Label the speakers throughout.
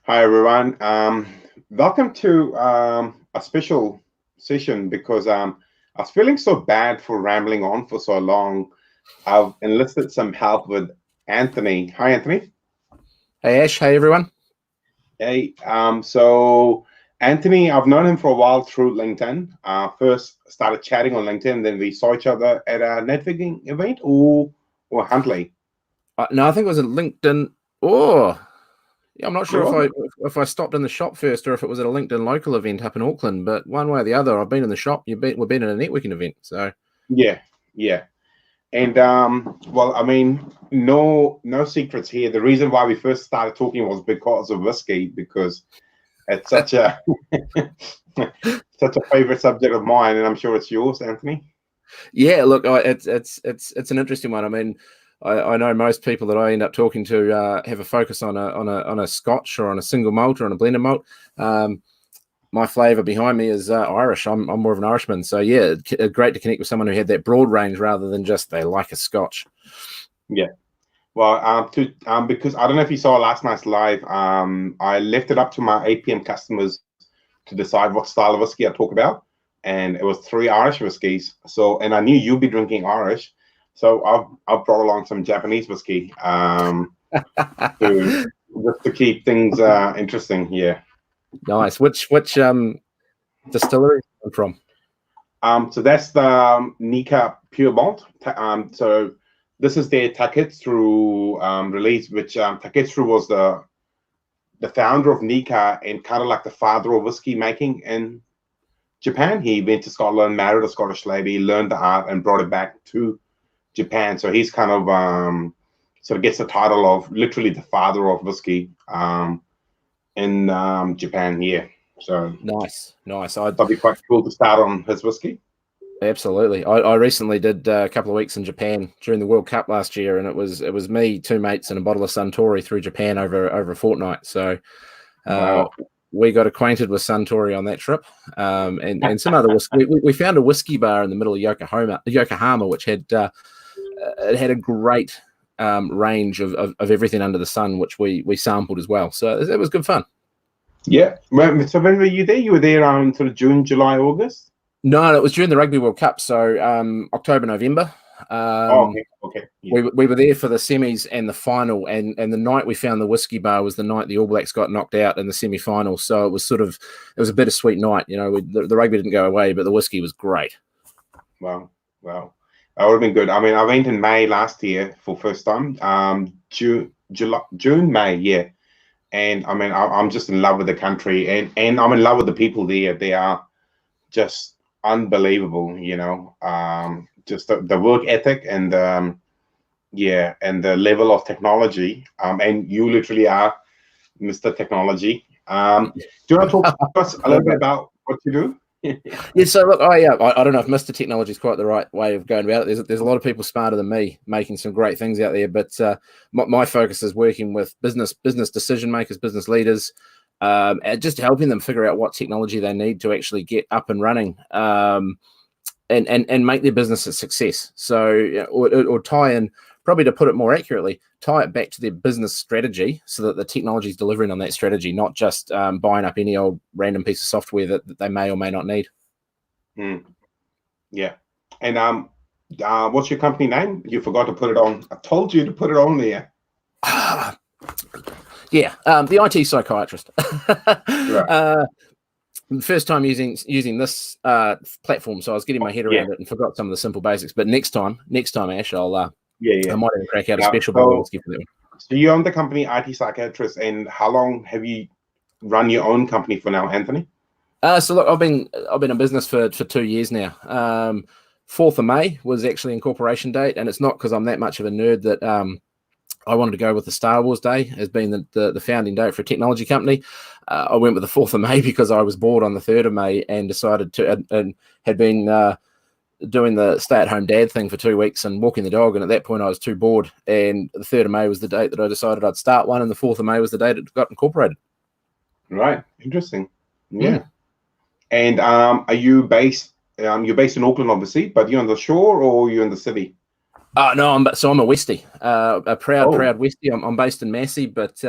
Speaker 1: Hi everyone. Welcome to a special session because I was feeling so bad for rambling on for so long. I've enlisted some help with Anthony. Hi, Anthony.
Speaker 2: Hey Ash, hey everyone.
Speaker 1: Hey. So Anthony, I've known him for a while through LinkedIn. First started chatting on LinkedIn, then we saw each other at a networking event or Huntley.
Speaker 2: No, I think it was a LinkedIn. Oh, yeah, I'm not sure
Speaker 1: Sure.
Speaker 2: if I stopped in the shop first or if it was at a LinkedIn local event up in Auckland. But one way or the other, I've been in the shop. We've been at a networking event. So
Speaker 1: Yeah, yeah. And well, I mean, no secrets here. The reason why we first started talking was because of whiskey, because it's such a such a favorite subject of mine, and I'm sure it's yours, Anthony.
Speaker 2: yeah, look, it's an interesting one. I mean, I know most people that I end up talking to have a focus on a Scotch or on a single malt or on a blended malt. My flavour behind me is Irish. I'm more of an Irishman. So yeah, great to connect with someone who had that broad range rather than just they like a Scotch.
Speaker 1: Yeah. Well, because I don't know if you saw last night's live. I left it up to my 8 p.m. customers to decide what style of whiskey I talk about, and it was 3 Irish whiskies. So, and I knew you'd be drinking Irish, so I've brought along some Japanese whiskey to just to keep things interesting. Yeah.
Speaker 2: Nice. Which distillery from?
Speaker 1: So that's the Nikka Pure Malt. So this is their Taketsuru release, which Taketsuru was the founder of Nikka and kind of like the father of whiskey making in Japan. He went to Scotland, married a Scottish lady, learned the art, and brought it back to Japan. So he's kind of sort of gets the title of literally the father of whiskey in Japan. Yeah. So
Speaker 2: Nice.
Speaker 1: that'd be quite cool to start on his whiskey.
Speaker 2: Absolutely. I recently did a couple of weeks in Japan during the World Cup last year, and it was me, 2 mates, and a bottle of Suntory through Japan over a fortnight. So
Speaker 1: Wow.
Speaker 2: we got acquainted with Suntory on that trip, and some other whiskey. We found a whiskey bar in the middle of Yokohama, which had it had a great range of everything under the sun, which we sampled as well. So it was good fun.
Speaker 1: Yeah. So when were you there? You were there around sort of June, July, August?
Speaker 2: No, it was during the Rugby World Cup, so October, November.
Speaker 1: Okay. Yeah.
Speaker 2: We were there for the semis and the final, and the night we found the whiskey bar was the night the All Blacks got knocked out in the semi-final. So it was a bittersweet night. You know, the rugby didn't go away, but the whiskey was great.
Speaker 1: Wow. That would have been good. I mean, I went in May last year for first time. June, May, yeah. And I mean, I'm just in love with the country, and I'm in love with the people there. They are just unbelievable, just the work ethic and yeah, and the level of technology. And you literally are Mr. Technology. Do you want to talk to us a little bit about what you do?
Speaker 2: Yeah, so look, I don't know if Mr. Technology is quite the right way of going about it. There's a lot of people smarter than me making some great things out there, but my focus is working with business decision makers, business leaders, and just helping them figure out what technology they need to actually get up and running, and make their business a success. So, or tie in, probably to put it more accurately, tie it back to their business strategy so that the technology is delivering on that strategy, not just buying up any old random piece of software that they may or may not need.
Speaker 1: Yeah. And what's your company name? You forgot to put it on. I told you to put it on there.
Speaker 2: Yeah, the IT psychiatrist.
Speaker 1: Right.
Speaker 2: First time using this platform, so I was getting my head around it and forgot some of the simple basics. But next time, Ash, I might even crack out a special bottle of whiskey for them.
Speaker 1: So you own the company IT Psychiatrist, and how long have you run your own company for now, Anthony?
Speaker 2: So look, I've been in business for 2 years now. 4th of May was actually incorporation date, and it's not because I'm that much of a nerd that I wanted to go with the Star Wars Day as being the founding date for a technology company. I went with the 4th of May because I was bored on the 3rd of May and decided to, and had been doing the stay-at-home dad thing for 2 weeks and walking the dog. And at that point, I was too bored. And the 3rd of May was the date that I decided I'd start one, and the 4th of May was the date it got incorporated.
Speaker 1: Right. Interesting. Yeah. And are you based? You're based in Auckland, obviously, but you're on the shore or you're in the city?
Speaker 2: No, I'm a Westie, a proud Westie. I'm based in Massey, but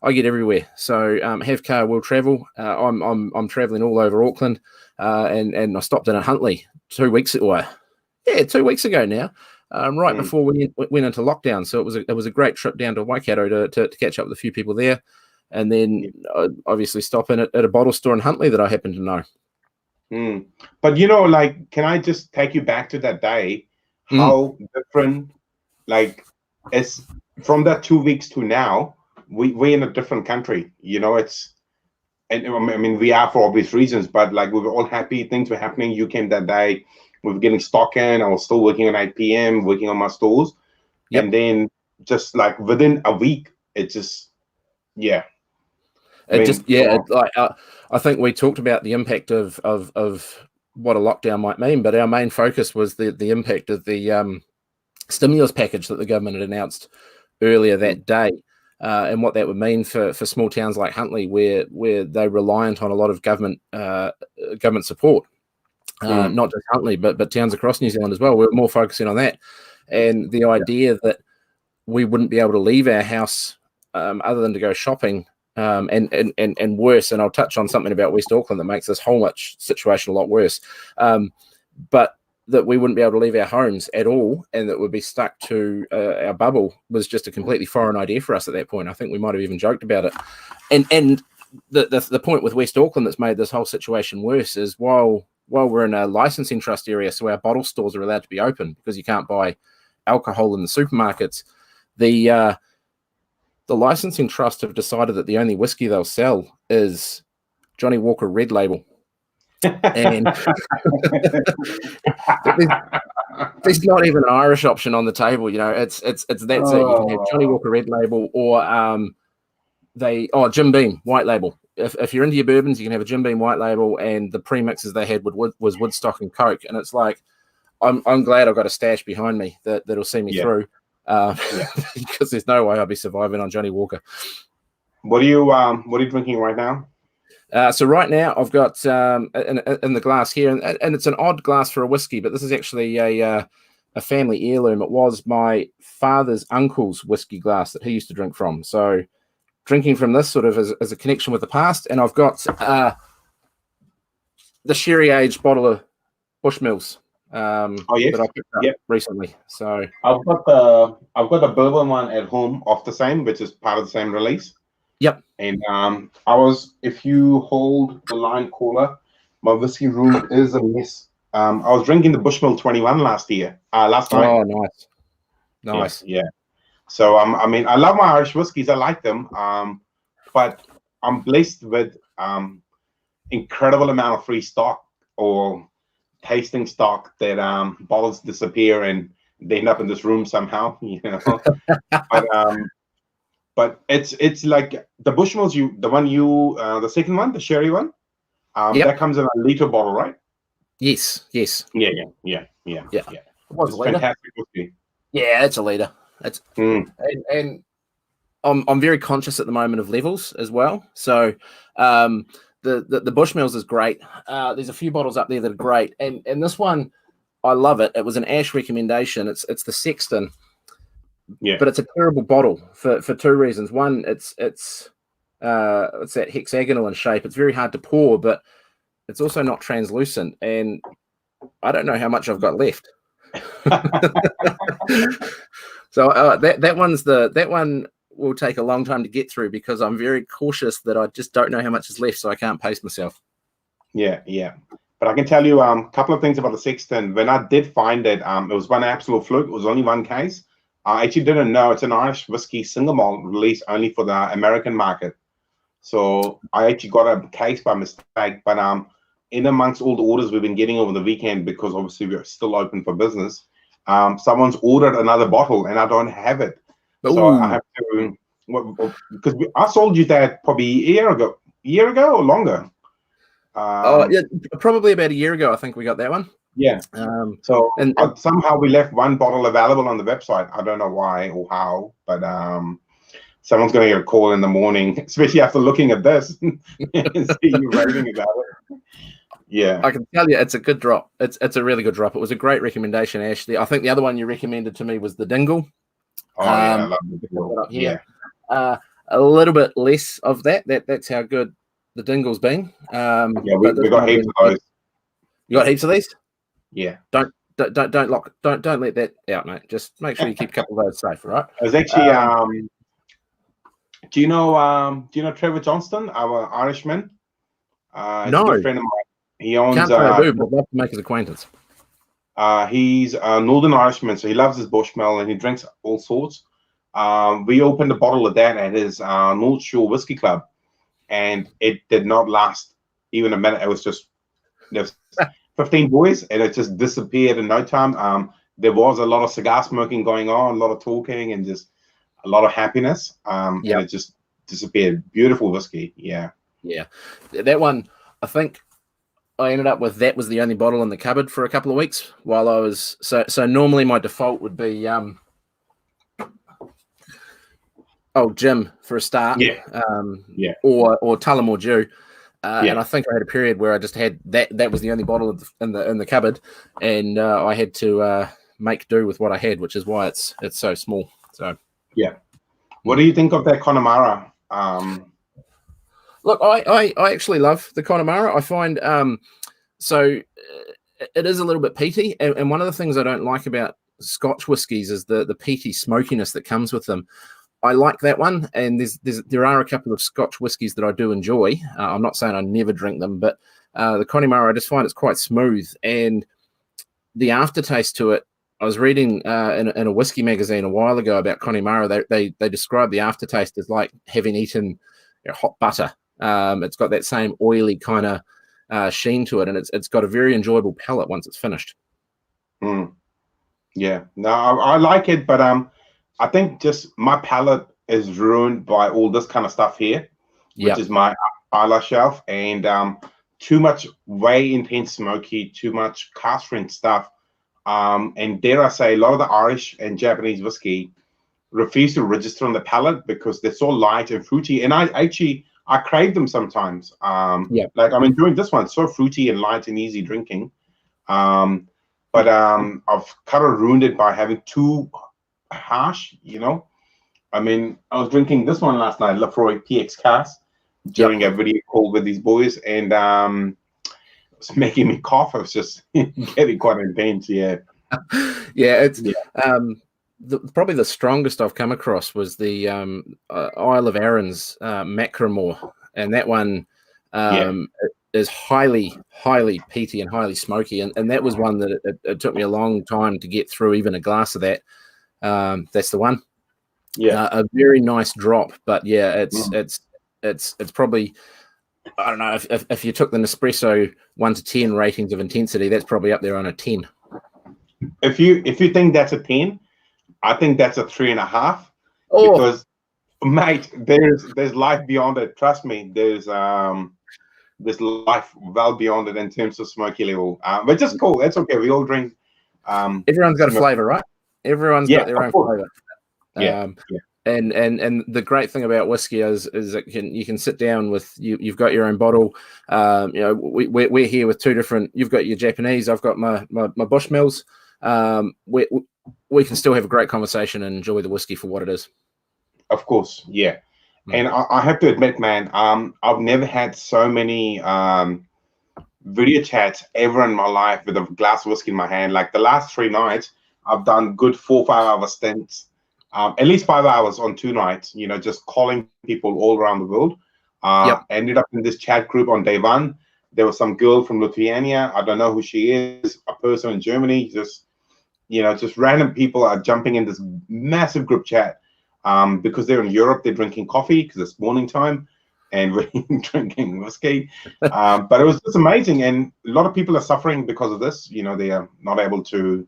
Speaker 2: I get everywhere. So have car, will travel. I'm traveling all over Auckland, and I stopped in at Huntly 2 weeks ago. Yeah, 2 weeks ago now, right before we went into lockdown. So it was a great trip down to Waikato to catch up with a few people there, and then obviously stop in at a bottle store in Huntly that I happen to know.
Speaker 1: But you know, like, can I just take you back to that day? How different, like, it's from that 2 weeks to now. We're in a different country. You know, and I mean, we are for obvious reasons, but like, we were all happy. Things were happening. You came that day. We were getting stock in. I was still working at 8 p.m., working on my stores. Yep. And then just like within a week, it just, yeah.
Speaker 2: I think we talked about the impact of what a lockdown might mean, but our main focus was the impact of the stimulus package that the government had announced earlier that day, and what that would mean for small towns like Huntly, where they're reliant on a lot of government support. Not just Huntly, but towns across New Zealand as well. We're more focusing on that, and the idea that we wouldn't be able to leave our house other than to go shopping. And worse, and I'll touch on something about West Auckland that makes this whole situation a lot worse, but that we wouldn't be able to leave our homes at all and that we'd be stuck to our bubble was just a completely foreign idea for us at that point. I think we might have even joked about it. And the point with West Auckland that's made this whole situation worse is while we're in a licensing trust area, so our bottle stores are allowed to be open because you can't buy alcohol in the supermarkets, the licensing trust have decided that the only whiskey they'll sell is Johnny Walker Red Label. And there's not even an Irish option on the table. You know, it's that's it. You can have Johnny Walker Red Label or Jim Beam White Label. If you're into your bourbons, you can have a Jim Beam White Label, and the premixes they had was Woodstock and Coke. And it's like, I'm glad I've got a stash behind me that'll see me through. Because there's no way I'll be surviving on Johnny Walker.
Speaker 1: What are you drinking right now?
Speaker 2: So right now I've got in the glass here, and it's an odd glass for a whiskey, but this is actually a family heirloom. It was my father's uncle's whiskey glass that he used to drink from. So drinking from this sort of as a connection with the past, and I've got the sherry aged bottle of Bushmills. That I picked up recently. So
Speaker 1: I've got the bourbon one at home off the same, which is part of the same release.
Speaker 2: Yep.
Speaker 1: And if you hold the line caller, my whiskey room is a mess. I was drinking the Bushmill 21 last night.
Speaker 2: Oh, nice.
Speaker 1: Yeah. So I mean, I love my Irish whiskies. I like them. But I'm blessed with incredible amount of free stock or tasting stock that bottles disappear and they end up in this room somehow, you know. But it's like the Bushmills, the second one, the sherry one, that comes in a liter bottle, right?
Speaker 2: Yes.
Speaker 1: Yeah.
Speaker 2: It was
Speaker 1: it's
Speaker 2: a liter.
Speaker 1: Fantastic whiskey.
Speaker 2: Yeah, it's a liter. It's and I'm very conscious at the moment of levels as well. So the Bushmills is great. There's a few bottles up there that are great, and this one, I love it. It was an Ash recommendation. It's the Sexton, but it's a terrible bottle for two reasons. One, it's that hexagonal in shape. It's very hard to pour, but it's also not translucent, and I don't know how much I've got left. So that one will take a long time to get through because I'm very cautious that I just don't know how much is left, so I can't pace myself. Yeah.
Speaker 1: But I can tell you a couple of things about the Sexton. When I did find it, it was one absolute fluke. It was only one case. I actually didn't know it's an Irish whiskey single malt released only for the American market. So I actually got a case by mistake. But in amongst all the orders we've been getting over the weekend, because obviously we're still open for business, someone's ordered another bottle and I don't have it. So I have to, because I sold you that probably a year ago or longer.
Speaker 2: Probably about a year ago. I think we got that one.
Speaker 1: Yeah. Somehow we left one bottle available on the website. I don't know why or how, but someone's going to get a call in the morning, especially after looking at this and see you raving about it. Yeah.
Speaker 2: I can tell you, it's a good drop. It's a really good drop. It was a great recommendation, Ashley. I think the other one you recommended to me was the Dingle.
Speaker 1: Oh yeah, I love the Dingle.
Speaker 2: Up here. A little bit less of that. That's how good the Dingle's been.
Speaker 1: Yeah, we got heaps of those.
Speaker 2: You got heaps of these?
Speaker 1: Yeah.
Speaker 2: Don't let that out, mate. Just make sure you keep a couple of those safe, all right?
Speaker 1: It was actually do you know Trevor Johnston, our Irishman? He's a good friend of mine. He owns
Speaker 2: Can't say I do, but I'd love to make his acquaintance.
Speaker 1: He's a Northern Irishman, so he loves his Bushmill and he drinks all sorts. We opened a bottle of that at his North Shore Whiskey Club, and it did not last even a minute. It was just there's 15 boys, and it just disappeared in no time. There was a lot of cigar smoking going on, a lot of talking, and just a lot of happiness. And it just disappeared. Beautiful whiskey, yeah. That
Speaker 2: one, I think I ended up with that was the only bottle in the cupboard for a couple of weeks while I was so normally my default would be Jim for a start, or Tullamore Dew, and I think I had a period where I just had that was the only bottle in the cupboard, and I had to make do with what I had, which is why it's so small. So
Speaker 1: what do you think of that Connemara?
Speaker 2: Look, I actually love the Connemara. I find it is a little bit peaty, and one of the things I don't like about Scotch whiskies is the peaty smokiness that comes with them. I like that one, and there are a couple of Scotch whiskies that I do enjoy. I'm not saying I never drink them, but the Connemara, I just find it's quite smooth, and the aftertaste to it. I was reading in a whiskey magazine a while ago about Connemara. They describe the aftertaste as like having eaten hot butter. It's got that same oily kind of sheen to it, and it's got a very enjoyable palate once it's finished.
Speaker 1: Yeah, no, I like it, but I think just my palate is ruined by all this kind of stuff here, which is my Isla shelf, and too much way intense smoky, too much cask strength stuff, and dare I say, a lot of the Irish and Japanese whiskey refuse to register on the palate because they're so light and fruity, and I crave them sometimes. Like I'm enjoying this one, it's so fruity and light and easy drinking. But I've kind of ruined it by having too harsh, I mean, I was drinking this one last night, Lafroy PX Cask, during a video call with these boys, and it's making me cough. It was just getting quite intense,
Speaker 2: it's probably the strongest I've come across was the Isle of Arran's Macramore, and that one is highly peaty and highly smoky, and that was one that it took me a long time to get through even a glass of that. That's the one. A very nice drop, but it's probably, I don't know, if you took the Nespresso 1 to 10 ratings of intensity, that's probably up there on a 10.
Speaker 1: If you think that's a 10, I think that's a 3.5. Because, mate, there's life beyond it. Trust me, there's life well beyond it in terms of smoky level. But just cool. It's okay. We all drink.
Speaker 2: Everyone's got a flavor, right? Everyone's got their own flavor. And the great thing about whiskey is that you can sit down with you've got your own bottle. We're here with two different. You've got your Japanese. I've got my Bushmills. We can still have a great conversation and enjoy the whiskey for what it is.
Speaker 1: Of course, yeah. And I have to admit, man, I've never had so many video chats ever in my life with a glass of whiskey in my hand. Like the last 3 nights, I've done good 4 or 5 hour stints, at least 5 hours on 2 nights, just calling people all around the world. Ended up in this chat group on day 1. There was some girl from Lithuania. I don't know who she is, a person in Germany, just random people are jumping in this massive group chat because they're in Europe, they're drinking coffee because it's morning time and we're drinking whiskey. But it was just amazing. And a lot of people are suffering because of this. They are not able to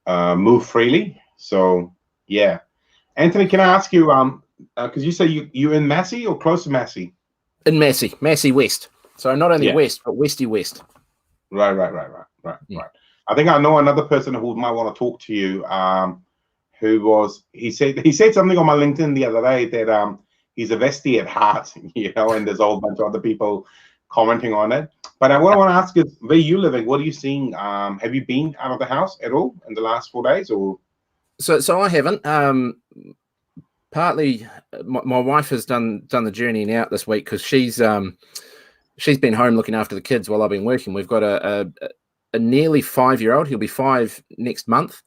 Speaker 1: move freely. So, yeah. Anthony, can I ask you, because you say you in Massey or close to Massey?
Speaker 2: In Massey West. So not only west, but Westy West.
Speaker 1: Right. I think I know another person who might want to talk to you. He said something on my LinkedIn the other day that he's a Vestie at heart, and there's a whole bunch of other people commenting on it. But what I want to ask is, where you living? What are you seeing? Have you been out of the house at all in the last 4 days, or?
Speaker 2: So I haven't. Partly, my wife has done the journeying out this week because she's been home looking after the kids while I've been working. We've got a nearly 5-year-old. He'll be 5 next month.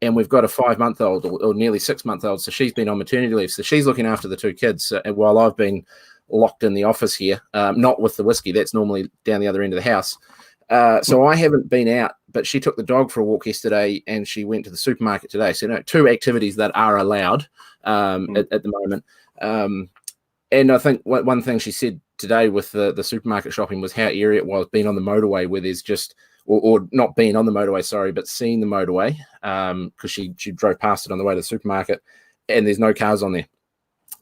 Speaker 2: And we've got a 5-month-old or nearly 6-month-old. So she's been on maternity leave. So she's looking after the 2 kids while I've been locked in the office here, not with the whiskey. That's normally down the other end of the house. So I haven't been out, but she took the dog for a walk yesterday and she went to the supermarket today. So 2 activities that are allowed at the moment. And I think one thing she said today with the supermarket shopping was how eerie it was being on the motorway where there's just, or not being on the motorway, sorry, but seeing the motorway, because she drove past it on the way to the supermarket, and there's no cars on there,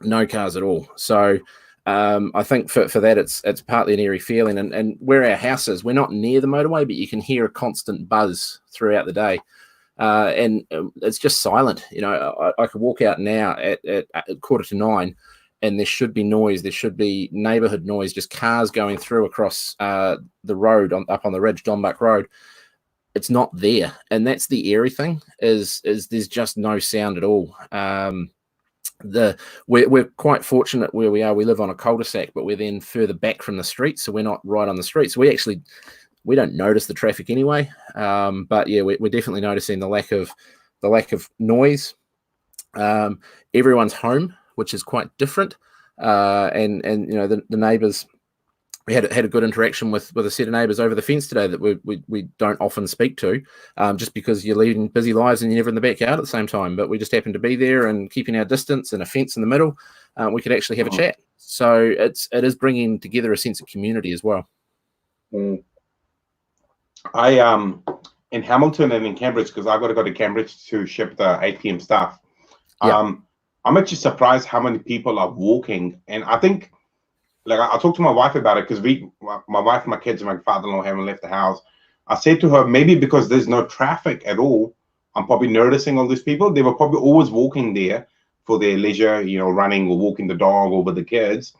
Speaker 2: no cars at all. So I think for that, it's partly an eerie feeling. And where our house is, we're not near the motorway, but you can hear a constant buzz throughout the day. And it's just silent. I could walk out now at 8:45, and there should be noise. There should be neighborhood noise, just cars going through across the road up on the ridge, Donbuck Road. It's not there. And that's the eerie thing is there's just no sound at all. We're quite fortunate where we are. We live on a cul-de-sac, but we're then further back from the street, so we're not right on the street. So we don't notice the traffic anyway. But yeah, we're definitely noticing the lack of noise. Everyone's home, which is quite different. And the neighbours, we had a good interaction with a set of neighbours over the fence today that we don't often speak to, just because you're leading busy lives and you're never in the backyard at the same time. But we just happened to be there and keeping our distance and a fence in the middle. We could actually have a chat. So it is bringing together a sense of community as well.
Speaker 1: I in Hamilton and in Cambridge, because I've got to go to Cambridge to ship the 8 p.m. stuff. Yeah. I'm actually surprised how many people are walking, and I think, like, I talked to my wife about it because my wife, my kids, and my father-in-law haven't left the house. I said to her, maybe because there's no traffic at all, I'm probably noticing all these people. They were probably always walking there for their leisure, running or walking the dog or with the kids.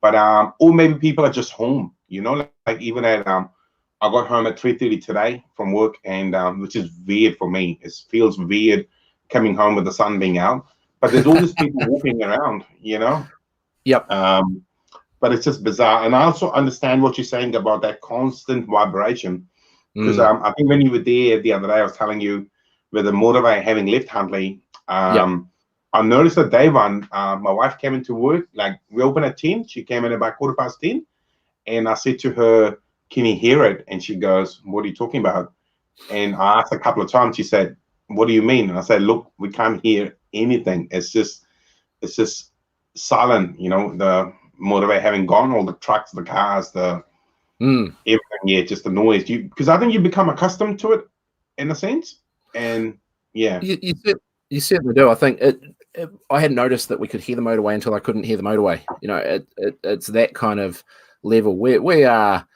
Speaker 1: But or maybe people are just home, like even at I got home at 3:30 today from work, and which is weird for me. It feels weird coming home with the sun being out. But there's all these people walking around,
Speaker 2: Yep.
Speaker 1: But it's just bizarre. And I also understand what you're saying about that constant vibration. Because I think when you were there the other day, I was telling you with the motorway having left Huntley, I noticed that day one, my wife came into work, like we opened at 10. She came in about 10:15. And I said to her, can you hear it? And she goes, what are you talking about? And I asked a couple of times. She said, what do you mean? And I said, look, we can't hear anything. It's just silent, the motorway having gone, all the trucks, the cars, the everything, just the noise. Because I think you become accustomed to it in a sense. And yeah.
Speaker 2: You certainly do. I think I hadn't noticed that we could hear the motorway until I couldn't hear the motorway. It's that kind of level. We are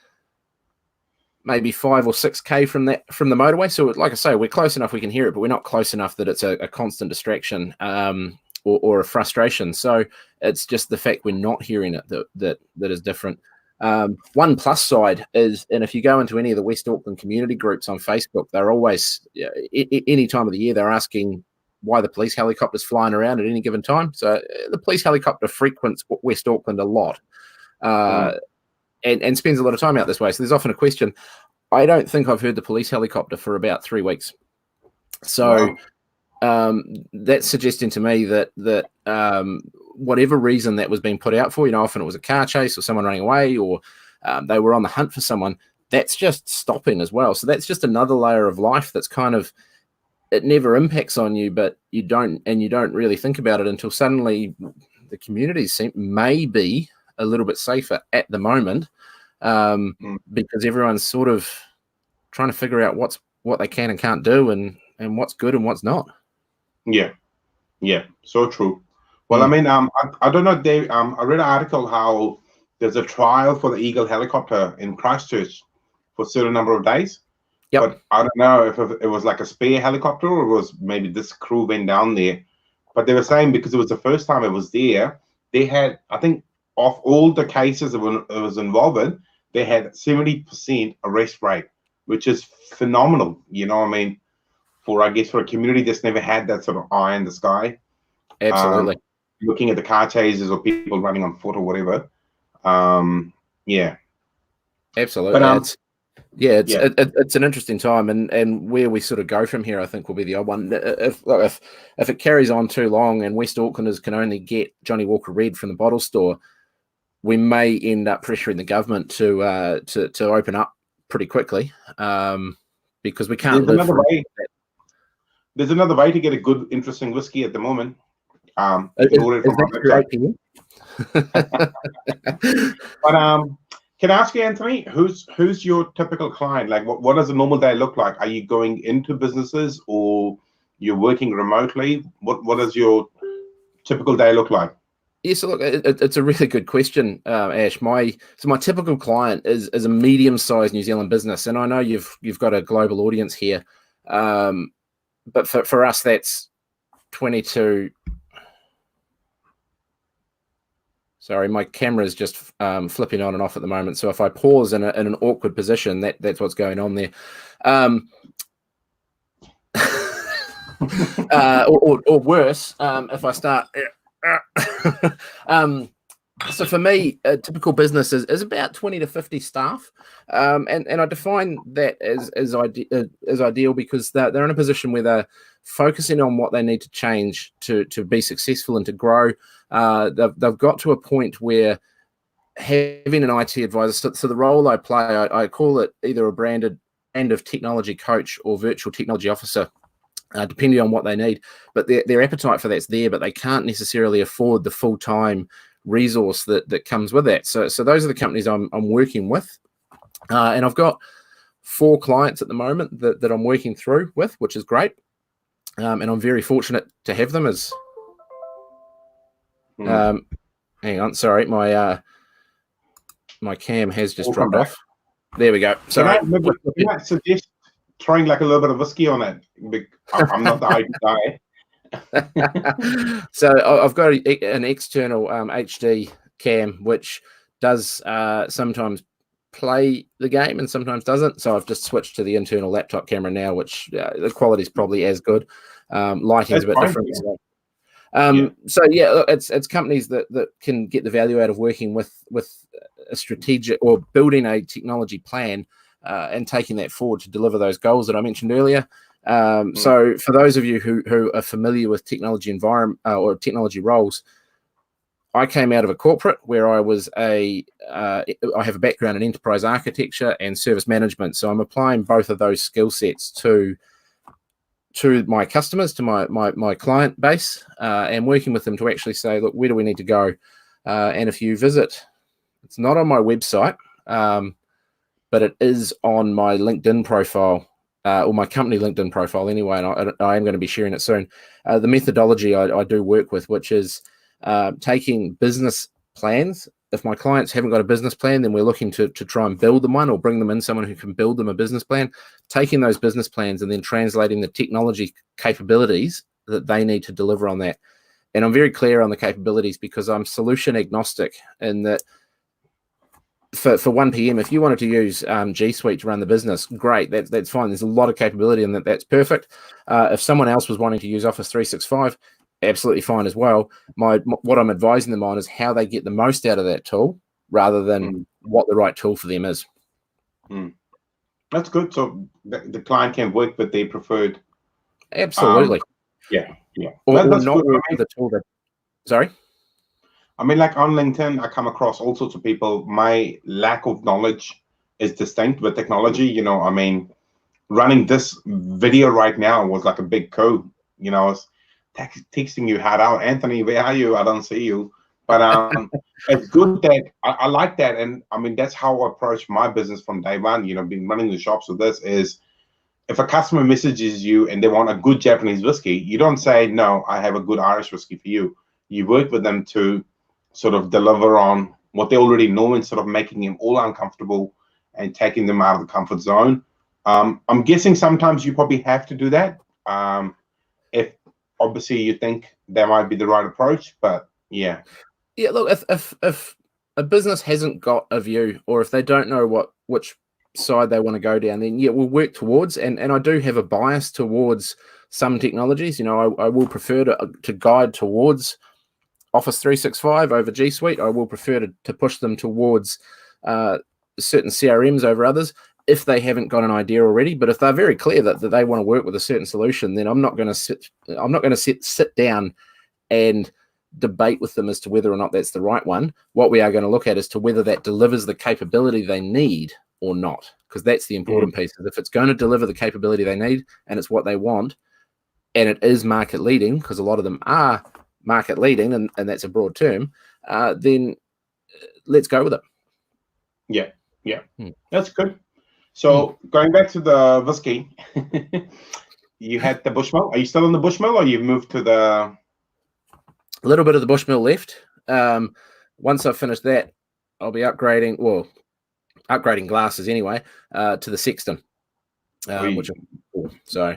Speaker 2: maybe 5 or 6K from the motorway. So like I say, we're close enough we can hear it, but we're not close enough that it's a constant distraction or a frustration. So it's just the fact we're not hearing it that is different. One plus side is, and if you go into any of the West Auckland community groups on Facebook, they're always, any time of the year, they're asking why the police helicopter's flying around at any given time. So the police helicopter frequents West Auckland a lot. And spends a lot of time out this way. So there's often a question. I don't think I've heard the police helicopter for about 3 weeks. So that's suggesting to me that whatever reason that was being put out for, often it was a car chase or someone running away, or they were on the hunt for someone, that's just stopping as well. So that's just another layer of life that's kind of, it never impacts on you, but you don't really think about it until suddenly the communities may be a little bit safer at the moment, because everyone's sort of trying to figure out what they can and can't do and what's good and what's not.
Speaker 1: Yeah, so true. Well, I mean, I don't know, Dave. I read an article how there's a trial for the Eagle helicopter in Christchurch for a certain number of days. Yep. But I don't know if it was like a spare helicopter or it was maybe this crew went down there. But they were saying because it was the first time it was there, they had, I think, of all the cases it was involved in, they had 70% arrest rate, which is phenomenal. You know what I mean? For, I guess, for a community that's never had that sort of eye in the sky.
Speaker 2: Absolutely.
Speaker 1: Looking at the car chases or people running on foot or whatever. Yeah.
Speaker 2: Absolutely.
Speaker 1: But,
Speaker 2: it's an interesting time, and where we sort of go from here, I think, will be the odd one. If it carries on too long and West Aucklanders can only get Johnny Walker Red from the bottle store, we may end up pressuring the government to open up pretty quickly, because we can't live through that.
Speaker 1: There's another way to get a good, interesting whiskey at the moment. You
Speaker 2: can order it from our website.
Speaker 1: But can I ask you, Anthony, who's your typical client? Like, what does a normal day look like? Are you going into businesses or you're working remotely? What does your typical day look like?
Speaker 2: Yeah, so look, it's a really good question, Ash. My typical client is a medium-sized New Zealand business, and I know you've got a global audience here, but for us, that's 22. Sorry, my camera is just flipping on and off at the moment. So if I pause in an awkward position, that's what's going on there. Or worse, if I start. So for me, a typical business is about 20 to 50 staff, and I define that as ideal because they're in a position where they're focusing on what they need to change to be successful and to grow. They've got to a point where having an IT advisor, so the role I play, I call it either a brand of technology coach or virtual technology officer, depending on what they need. But their appetite for that's there, but they can't necessarily afford the full-time resource that comes with that. So those are the companies I'm working with, and I've got 4 clients at the moment that I'm working through with, which is great, and I'm very fortunate to have them as. Hang on, sorry, my cam has just dropped off. There we go. Sorry.
Speaker 1: Can I suggest trying like a little bit of whiskey on it? I'm not the IT guy.
Speaker 2: So I've got an external HD cam which does sometimes play the game and sometimes doesn't. So I've just switched to the internal laptop camera now, which the quality is probably as good. Lighting's a bit different. So yeah, it's companies that can get the value out of working with a strategic or building a technology plan and taking that forward to deliver those goals that I mentioned earlier. So for those of you who are familiar with technology environment or technology roles, I came out of a corporate where I was I have a background in enterprise architecture and service management. So I'm applying both of those skill sets to my customers, to my client base, and working with them to actually say, look, where do we need to go? And if you visit, it's not on my website, but it is on my LinkedIn profile, or my company LinkedIn profile anyway, and I am going to be sharing it soon. The methodology I do work with, which is taking business plans. If my clients haven't got a business plan, then we're looking to try and build them one or bring them in someone who can build them a business plan, taking those business plans and then translating the technology capabilities that they need to deliver on that. And I'm very clear on the capabilities because I'm solution agnostic in that for 1PM, if you wanted to use G Suite to run the business, great, that's fine. There's a lot of capability in that's perfect. If someone else was wanting to use Office 365, absolutely fine as well. What I'm advising them on is how they get the most out of that tool rather than what the right tool for them is.
Speaker 1: That's good. So the client can work with their preferred.
Speaker 2: Absolutely.
Speaker 1: Yeah.
Speaker 2: Or not the tool that. Sorry?
Speaker 1: I mean, like on LinkedIn, I come across all sorts of people. My lack of knowledge is distinct with technology. You know, I mean, running this video right now was like a big code. You know, I was texting you, "How out, Anthony? Where are you? I don't see you." But it's good that I like that, and I mean that's how I approach my business from day one. You know, been running the shops with this is, if a customer messages you and they want a good Japanese whiskey, you don't say, "No, I have a good Irish whiskey for you." You work with them to sort of deliver on what they already know instead of making them all uncomfortable and taking them out of the comfort zone. I'm guessing sometimes you probably have to do that. If obviously you think that might be the right approach, but yeah.
Speaker 2: Yeah, look, if a business hasn't got a view, or if they don't know which side they want to go down, then yeah, we'll work towards. And I do have a bias towards some technologies. You know, I will prefer to guide towards Office 365 over G Suite. I will prefer to push them towards certain CRMs over others if they haven't got an idea already. But if they're very clear that they want to work with a certain solution, then I'm not going to sit down and debate with them as to whether or not that's the right one. What we are going to look at is to whether that delivers the capability they need or not, because that's the important piece. If it's going to deliver the capability they need and it's what they want, and it is market leading, because a lot of them are market leading, and that's a broad term, then let's go with it.
Speaker 1: Yeah, that's good. So going back to the whiskey, you had the Bushmill. Are you still in the Bushmill, or you've moved to the?
Speaker 2: A little bit of the Bushmill left. Once I've finished that, I'll be upgrading glasses anyway, to the Sexton, which is cool. So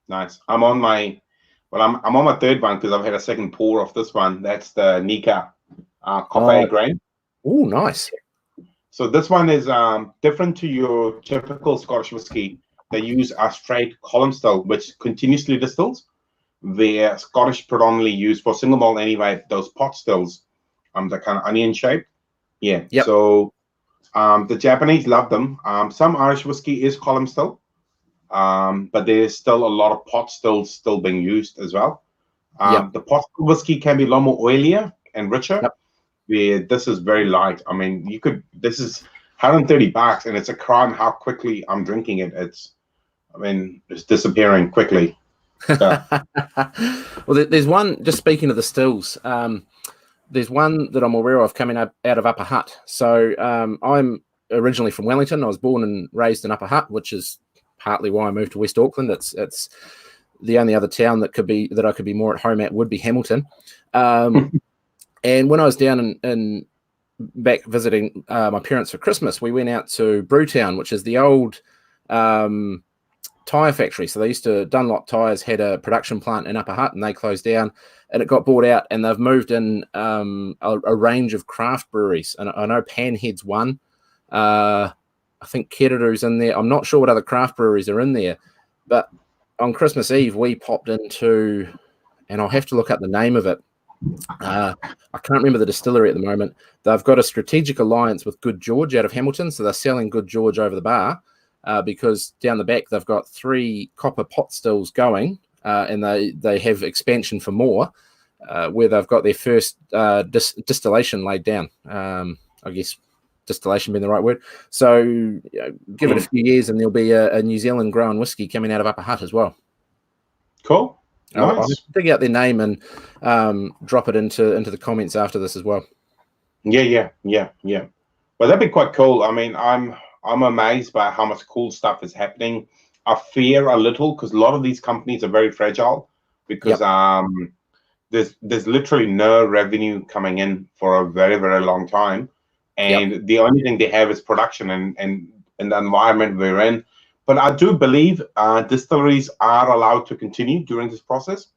Speaker 1: nice. I'm on my third one because I've had a second pour of this one. That's the Nikka Coffey grain.
Speaker 2: Oh, nice.
Speaker 1: So this one is different to your typical Scottish whiskey. They use a straight column still, which continuously distills. They're Scottish predominantly used for single malt anyway, those pot stills, they're kind of onion shaped. Yeah. Yep. So the Japanese love them. Some Irish whiskey is column still, but there's still a lot of pot stills still being used as well. The pot still whiskey can be a lot more oilier and richer. Where this is very light. I mean, this is $130, and it's a crime how quickly I'm drinking it. It's disappearing quickly. So.
Speaker 2: Well, there's one, just speaking of the stills, there's one that I'm aware of coming up out of Upper Hutt. So I'm originally from Wellington. I was born and raised in Upper Hutt, which is partly why I moved to West Auckland. It's the only other town that I could be more at home at would be Hamilton. And when I was down in back visiting my parents for Christmas, we went out to Brewtown, which is the old tyre factory. So they used to, Dunlop Tyres had a production plant in Upper Hutt, and they closed down, and it got bought out, and they've moved in a range of craft breweries. And I know Panhead's one. I think Keteru's in there. I'm not sure what other craft breweries are in there, but on Christmas Eve, we popped into, and I'll have to look up the name of it. I can't remember the distillery at the moment. They've got a strategic alliance with Good George out of Hamilton, so they're selling Good George over the bar because down the back they've got 3 copper pot stills going, and they have expansion for more, where they've got their first distillation laid down. I guess distillation being the right word. So give it a few years, and there'll be a New Zealand grown whiskey coming out of Upper Hutt as well.
Speaker 1: Cool. Nice.
Speaker 2: I'll dig out their name and drop it into the comments after this as well.
Speaker 1: Yeah. Well, that'd be quite cool. I mean, I'm amazed by how much cool stuff is happening. I fear a little because a lot of these companies are very fragile because there's literally no revenue coming in for a very, very long time, and the only thing they have is production and the environment we're in. But I do believe distilleries are allowed to continue during this process,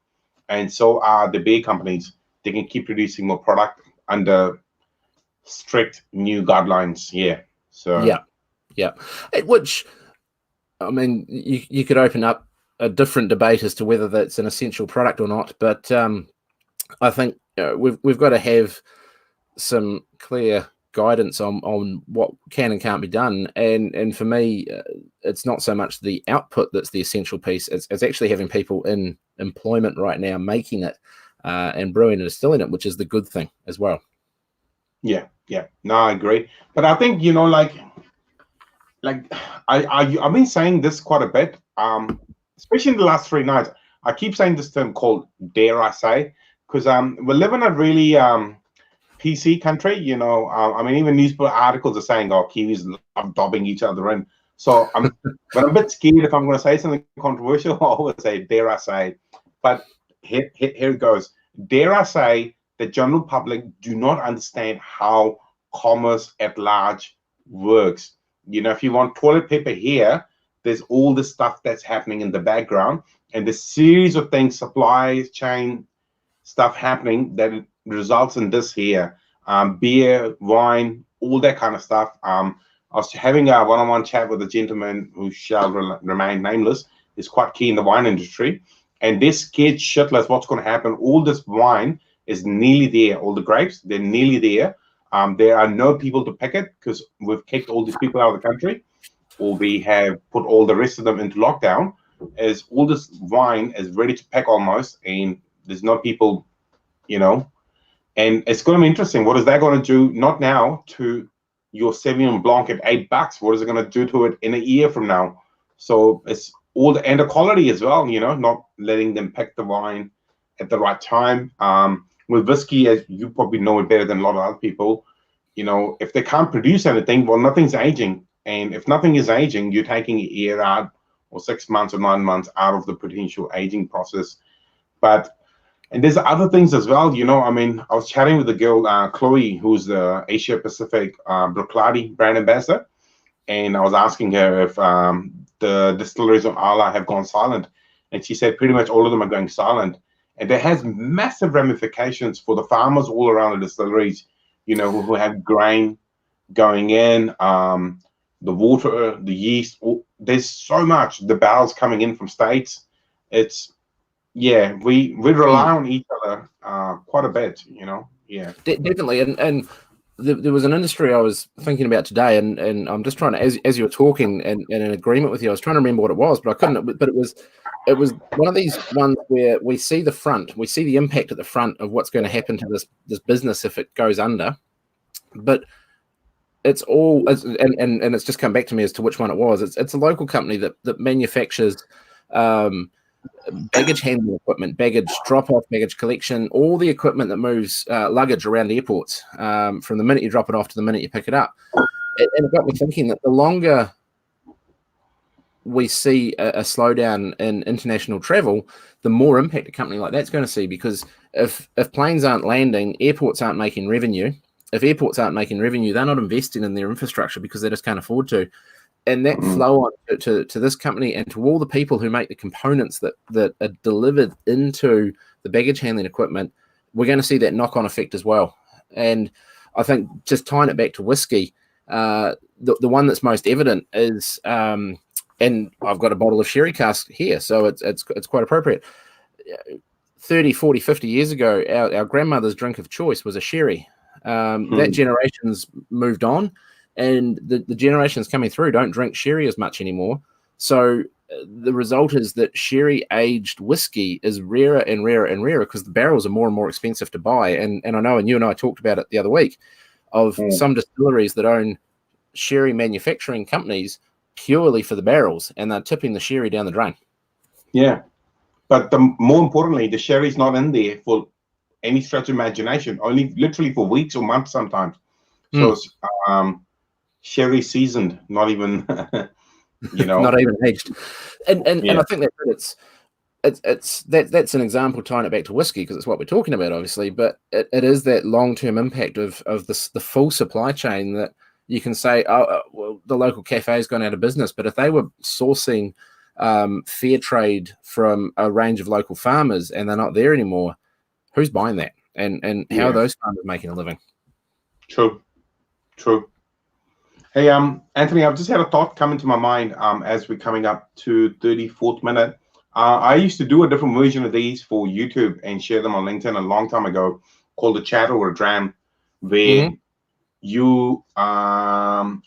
Speaker 1: and so are the beer companies. They can keep producing more product under strict new guidelines. So which, I mean, you could open up a different debate as to whether that's an essential product or not. But I think we've got to have some clear guidance on what can and can't be done, and for me it's not so much the output that's the essential piece. It's actually having people in employment right now making it and brewing and distilling it, which is the good thing as well. No, I agree, but I think I've been saying this quite a bit, especially in the last 3 nights. I keep saying this term called dare I say, because we live in a really PC country, I mean, even newspaper articles are saying, Kiwis love dobbing each other in. So I'm a bit scared if I'm going to say something controversial. I always say, dare I say. But here it goes. Dare I say the general public do not understand how commerce at large works. If you want toilet paper here, there's all the stuff that's happening in the background, and the series of things, supply chain stuff happening that results in this here. beer, wine, all that kind of stuff. I was having a one-on-one chat with a gentleman who shall remain nameless. He's quite key in the wine industry, and they're scared shitless what's going to happen. All this wine is nearly there. All the grapes, they're nearly there. There are no people to pick it because we've kicked all these people out of the country, or we have put all the rest of them into lockdown. As all this wine is ready to pack almost, and there's no people, and it's going to be interesting. What is that going to do? Not now to your Sauvignon Blanc at $8. What is it going to do to it in a year from now? So it's all and the quality as well. Not letting them pick the wine at the right time. With whiskey, as you probably know it better than a lot of other people, if they can't produce anything, well, nothing's aging. And if nothing is aging, you're taking a year out or 6 months or 9 months out of the potential aging process. And there's other things as well, I was chatting with the girl, Chloe, who's the Asia Pacific Bruichladdich brand ambassador. And I was asking her if the distilleries on Islay have gone silent. And she said pretty much all of them are going silent. And that has massive ramifications for the farmers all around the distilleries, who have grain going in, the water, the yeast. There's so much. The barrels coming in from States. We rely on each other quite a bit, Yeah.
Speaker 2: Definitely. And there was an industry I was thinking about today, and I'm just trying to, as you were talking and in agreement with you, I was trying to remember what it was, but I couldn't. But it was one of these ones where we see the impact at the front of what's going to happen to this business if it goes under. But it's all, and it's just come back to me as to which one it was. It's a local company that manufactures baggage handling equipment, baggage drop-off, baggage collection, all the equipment that moves luggage around airports from the minute you drop it off to the minute you pick it up. And it got me thinking that the longer we see a slowdown in international travel, the more impact a company like that's going to see, because if planes aren't landing, airports aren't making revenue. If airports aren't making revenue, they're not investing in their infrastructure because they just can't afford to. And that flow on to this company and to all the people who make the components that are delivered into the baggage handling equipment, we're going to see that knock-on effect as well. And I think just tying it back to whiskey, the one that's most evident is, and I've got a bottle of sherry cask here, so it's quite appropriate. 30, 40, 50 years ago, our grandmother's drink of choice was a sherry. That generation's moved on. And the generations coming through don't drink sherry as much anymore. So the result is that sherry-aged whiskey is rarer and rarer and rarer because the barrels are more and more expensive to buy. And I know, and you and I talked about it the other week, of some distilleries that own sherry manufacturing companies purely for the barrels, and they're tipping the sherry down the drain.
Speaker 1: Yeah. But more importantly, the sherry's not in there for any stretch of imagination, only literally for weeks or months sometimes. So it's sherry seasoned, not even
Speaker 2: not even aged. And I think that's an example tying it back to whiskey because it's what we're talking about, obviously. But it is that long-term impact of the full supply chain that you can say, well, the local cafe's gone out of business. But if they were sourcing fair trade from a range of local farmers and they're not there anymore, who's buying that? And how are those farmers making a living?
Speaker 1: True. Hey, Anthony, I've just had a thought come into my mind as we're coming up to 34th minute. I used to do a different version of these for YouTube and share them on LinkedIn a long time ago called a chat or a dram, where you, I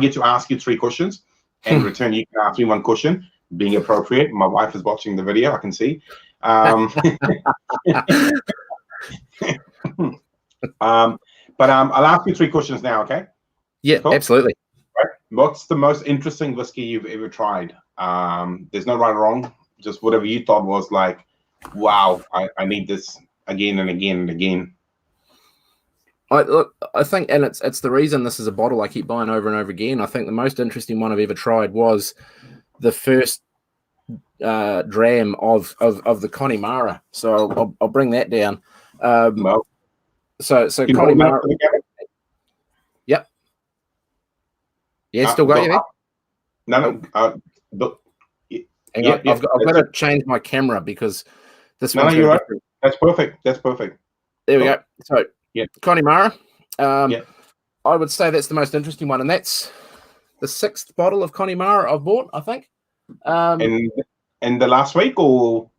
Speaker 1: get to ask you 3 questions and in return you can ask me 1 question, being appropriate. My wife is watching the video, I can see. But I'll ask you 3 questions now, okay?
Speaker 2: Yeah, cool. Absolutely.
Speaker 1: Right. What's the most interesting whiskey you've ever tried? There's no right or wrong. Just whatever you thought was like, wow, I need this again and again and again.
Speaker 2: I think, and it's the reason this is a bottle I keep buying over and over again. I think the most interesting one I've ever tried was the first dram of the Connemara. So I'll bring that down. So Connemara. Yep. Yeah, still got you there?
Speaker 1: No.
Speaker 2: Hang on, I've got to change my camera because this one's
Speaker 1: you're right. That's perfect.
Speaker 2: There we go. So Connemara.
Speaker 1: Yeah.
Speaker 2: I would say that's the most interesting one, and that's the 6th bottle of Connemara I've bought, I think.
Speaker 1: In the last week, or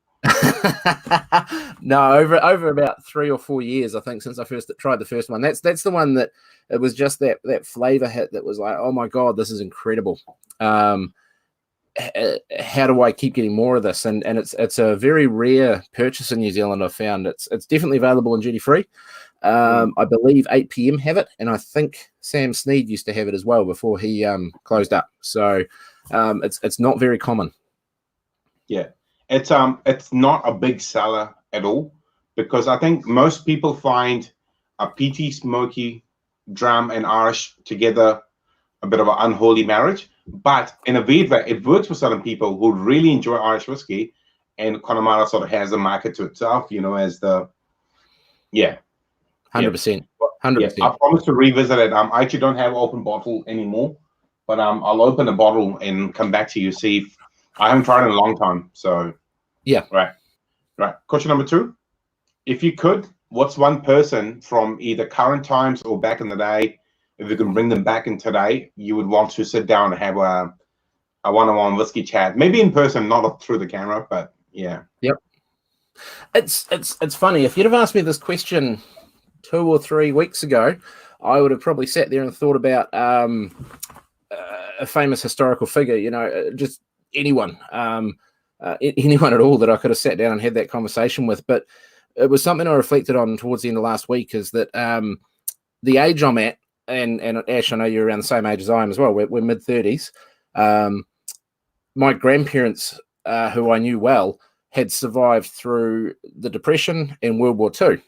Speaker 2: no, over about 3 or 4 years, I think, since I first tried the first one. That's the one that it was just that flavor hit that was like, oh my god, this is incredible. How do I keep getting more of this? And it's a very rare purchase in New Zealand. I've found it's definitely available in duty free. I believe 8 PM have it, and I think Sam Sneed used to have it as well before he closed up. So it's not very common.
Speaker 1: Yeah, it's not a big seller at all, because I think most people find a peaty, smoky, Dram and Irish together a bit of an unholy marriage. But in a weird way, it works for certain people who really enjoy Irish whiskey, and Connemara sort of has a market to itself, as the
Speaker 2: 100%. 100%.
Speaker 1: I promise to revisit it. I actually don't have open bottle anymore, but I'll open a bottle and come back to you. See if I haven't tried it in a long time. So right. Question number 2: if you could, what's one person from either current times or back in the day, if you can bring them back in today, you would want to sit down and have a one-on-one whiskey chat, maybe in person, not through the camera, but yeah.
Speaker 2: Yep. It's funny. If you'd have asked me this question 2 or 3 weeks ago, I would have probably sat there and thought about a famous historical figure, just anyone, anyone at all that I could have sat down and had that conversation with. But it was something I reflected on towards the end of last week, is that the age I'm at, and Ash, I know you're around the same age as I am as well. We're mid-30s. My grandparents, who I knew well, had survived through the Depression and World War II.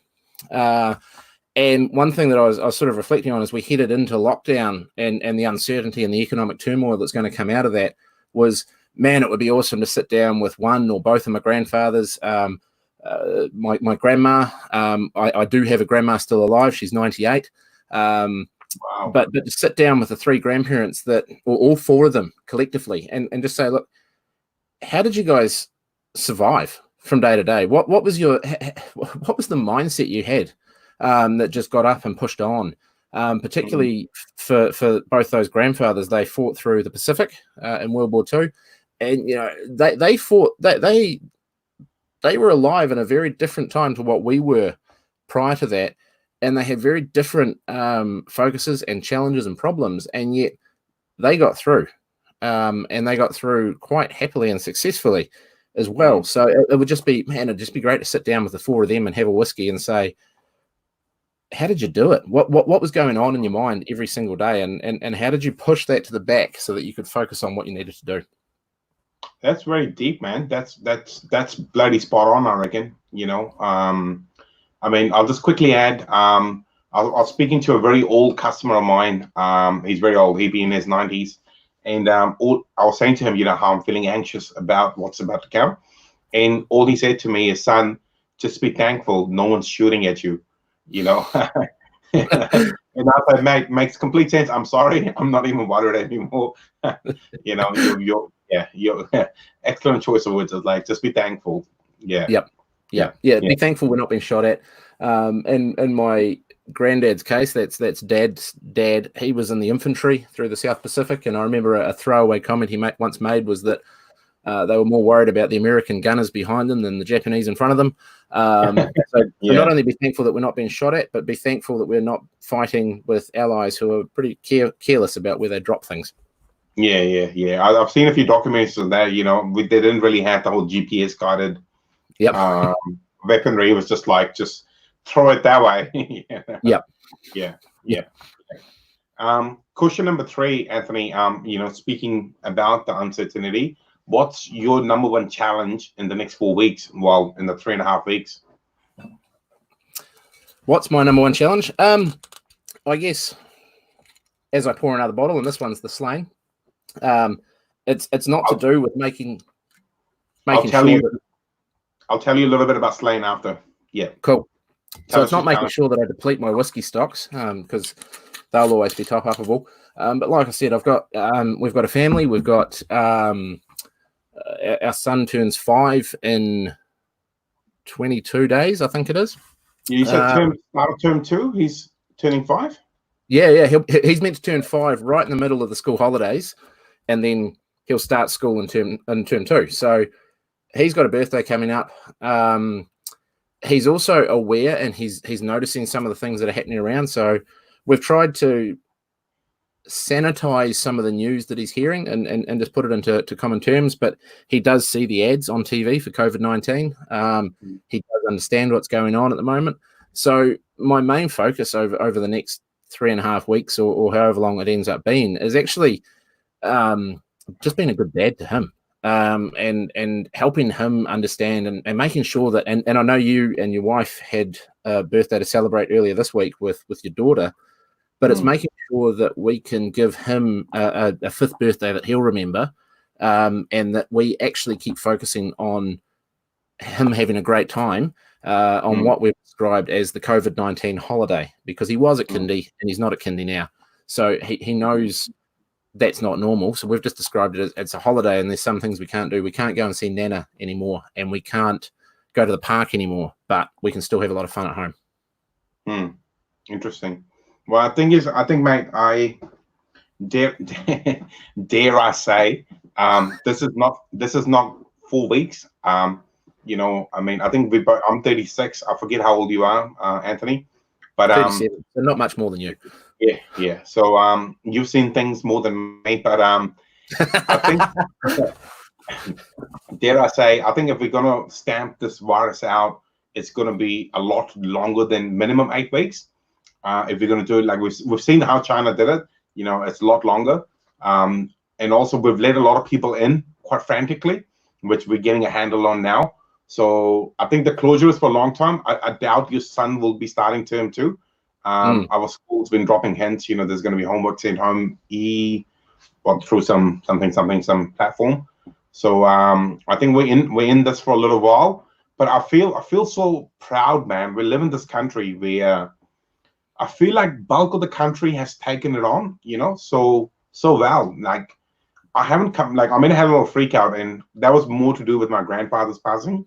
Speaker 2: And one thing that I was sort of reflecting on as we headed into lockdown and the uncertainty and the economic turmoil that's going to come out of that was, man, it would be awesome to sit down with one or both of my grandfathers. My grandma, I do have a grandma still alive. She's 98.
Speaker 1: Wow.
Speaker 2: But to sit down with the 3 grandparents, or all 4 of them collectively, and just say, look, how did you guys survive from day to day? What was the mindset you had that just got up and pushed on? Particularly for both those grandfathers, they fought through the Pacific in World War II, and they fought. They were alive in a very different time to what we were prior to that. And they had very different focuses and challenges and problems, and yet they got through, and they got through quite happily and successfully as well. So it would just be, man, it'd just be great to sit down with the 4 of them and have a whiskey and say, how did you do it? What was going on in your mind every single day, and how did you push that to the back so that you could focus on what you needed to do?
Speaker 1: That's very deep, man. That's bloody spot on, I reckon. I mean, I'll just quickly add, I was speaking to a very old customer of mine. He's very old. He'd be in his 90s. And I was saying to him, how I'm feeling anxious about what's about to come. And all he said to me is, son, just be thankful no one's shooting at you, And I said, mate, makes complete sense. I'm sorry. I'm not even worried anymore. You're excellent choice of words. It's like, just be thankful. Yeah.
Speaker 2: Yep. Yeah. Be thankful we're not being shot at. In my granddad's case, that's dad's dad. He was in the infantry through the South Pacific, and I remember a throwaway comment he once made was that they were more worried about the American gunners behind them than the Japanese in front of them. So not only be thankful that we're not being shot at, but be thankful that we're not fighting with allies who are pretty careless about where they drop things.
Speaker 1: Yeah. I've seen a few documentaries on that. They didn't really have the whole GPS guided.
Speaker 2: Yep.
Speaker 1: Weaponry. Was just throw it that way.
Speaker 2: Yep.
Speaker 1: Yeah. Question number 3, Anthony. Speaking about the uncertainty, what's your number 1 challenge in the next 4 weeks? Well, in the 3.5 weeks.
Speaker 2: What's my number 1 challenge? I guess as I pour another bottle, and this one's the Slane. It's not to do with making
Speaker 1: I'll tell you a little bit about Slane after. Yeah.
Speaker 2: Cool. So it's not making sure that I deplete my whiskey stocks, because they'll always be top-upable. But like I said, we've got a family. We've got our son turns 5 in 22 days, I think it is.
Speaker 1: You said start of term 2. He's turning 5.
Speaker 2: Yeah. He's meant to turn 5 right in the middle of the school holidays, and then he'll start school in term 2. So he's got a birthday coming up. He's also aware, and he's noticing some of the things that are happening around. So we've tried to sanitize some of the news that he's hearing and just put it into common terms, but he does see the ads on TV for COVID-19. He does understand what's going on at the moment. So my main focus over the next 3.5 weeks or however long it ends up being is actually just being a good dad to him, and helping him understand and making sure that, and I know you and your wife had a birthday to celebrate earlier this week with your daughter, but it's making sure that we can give him a 5th birthday that he'll remember, and that we actually keep focusing on him having a great time on what we've described as the COVID-19 holiday, because he was at kindy and he's not at kindy now. So he knows that's not normal. So we've just described it as a holiday, and there's some things we can't do. We can't go and see Nana anymore, and we can't go to the park anymore, but we can still have a lot of fun at home.
Speaker 1: Interesting. Well, I think, mate, I dare I say, this is not 4 weeks. You know, I mean, I think I'm 36. I forget how old you are, Anthony, but
Speaker 2: 37, so not much more than you.
Speaker 1: Yeah. So you've seen things more than me, but I think dare I say, I think if we're gonna stamp this virus out, it's gonna be a lot longer than minimum 8 weeks. If we're going to do it like we've seen how China did it, you know, it's a lot longer. And also we've let a lot of people in quite frantically, which we're getting a handle on now. So I think the closure is for a long time. I doubt your son will be starting term 2. Our school's been dropping hints, you know, there's going to be homework sent home through some platform. So I think we're in this for a little while, but I feel so proud, man. We live in this country where I feel like bulk of the country has taken it on, you know, so well. Like I haven't come, like I mean, I had a little freak out, and that was more to do with my grandfather's passing